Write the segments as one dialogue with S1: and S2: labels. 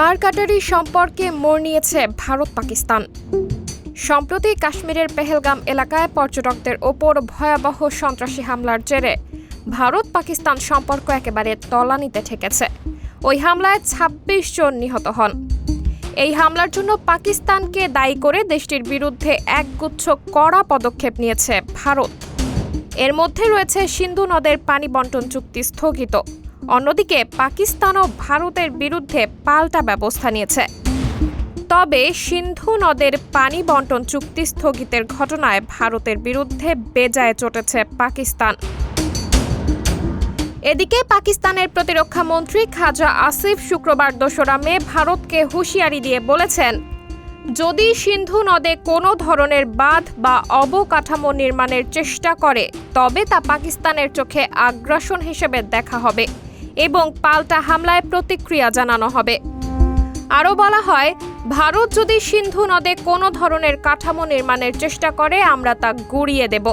S1: মারকাটারি সম্পর্কে মোড় নিয়েছে ভারত পাকিস্তান। সম্প্রতি কাশ্মীরের পেহেলগাম এলাকায় পর্যটকদের ওপর ভয়াবহ সন্ত্রাসী হামলার জেরে ভারত পাকিস্তান সম্পর্ক একেবারে তলানিতে ঠেকেছে। ওই হামলায় ২৬ জন নিহত হন। এই হামলার জন্য পাকিস্তানকে দায়ী করে দেশটির বিরুদ্ধে একগুচ্ছ কড়া পদক্ষেপ নিয়েছে ভারত। এর মধ্যে রয়েছে সিন্ধু নদের পানি বণ্টন চুক্তি স্থগিত। অন্যদিকে পাকিস্তানও ভারতের বিরুদ্ধে পাল্টা ব্যবস্থা নিয়েছে। তবে সিন্ধু নদের পানি বণ্টন চুক্তি স্থগিতের ঘটনায় ভারতের বিরুদ্ধে বেজায় চটেছে পাকিস্তান। এদিকে পাকিস্তানের প্রতিরক্ষা মন্ত্রী খাজা আসিফ শুক্রবার ২রা মে ভারতকে হুঁশিয়ারি দিয়ে বলেছেন, যদি সিন্ধু নদে কোনো ধরনের বাঁধ বা অবকাঠামো নির্মাণের চেষ্টা করে তবে তা পাকিস্তানের চোখে আগ্রাসন হিসেবে দেখা হবে এবং পাল্টা হামলায় প্রতিক্রিয়া জানানো হবে। আরও বলা হয়, ভারত যদি সিন্ধু নদে কোনো ধরনের কাঠামো নির্মাণের চেষ্টা করে আমরা তা গুঁড়িয়ে দেব।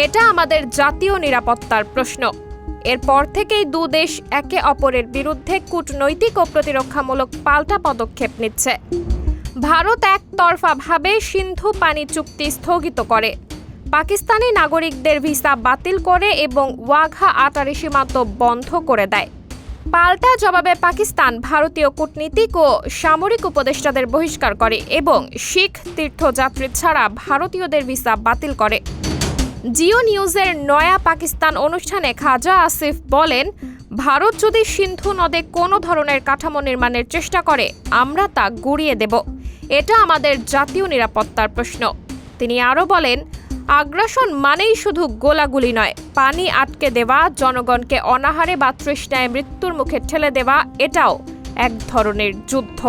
S1: এটা আমাদের জাতীয় নিরাপত্তার প্রশ্ন। এরপর থেকেই দুদেশ একে অপরের বিরুদ্ধে কূটনৈতিক ও প্রতিরক্ষামূলক পাল্টা পদক্ষেপ নিচ্ছে। ভারত একতরফাভাবে সিন্ধু পানি চুক্তি স্থগিত করে, পাকিস্তানি নাগরিকদের ভিসা বাতিল করে এবং ওয়াঘা আটারি সীমান্ত বন্ধ করে দেয়। পাল্টা জবাবে পাকিস্তান ভারতীয় কূটনীতিক ও সামরিক উপদেষ্টাদের বহিষ্কার করে এবং শিখ তীর্থযাত্রী ছাড়া ভারতীয়দের ভিসা বাতিল করে। জিও নিউজের নয়া পাকিস্তান অনুষ্ঠানে খাজা আসিফ বলেন, ভারত যদি সিন্ধু নদে কোনো ধরনের কাঠামো নির্মাণের চেষ্টা করে আমরা তা গুঁড়িয়ে দেব। এটা আমাদের জাতীয় নিরাপত্তার প্রশ্ন। তিনি আরও বলেন, আগ্রাসন মানেই শুধু গোলাগুলি নয়, পানি আটকে দেওয়া, জনগণকে অনাহারে বা তৃষ্ণায় মৃত্যুর মুখে ঠেলে দেওয়া, এটাও এক ধরনের যুদ্ধ।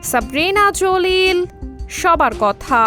S1: সাবরিনা জলিল, সবার কথা।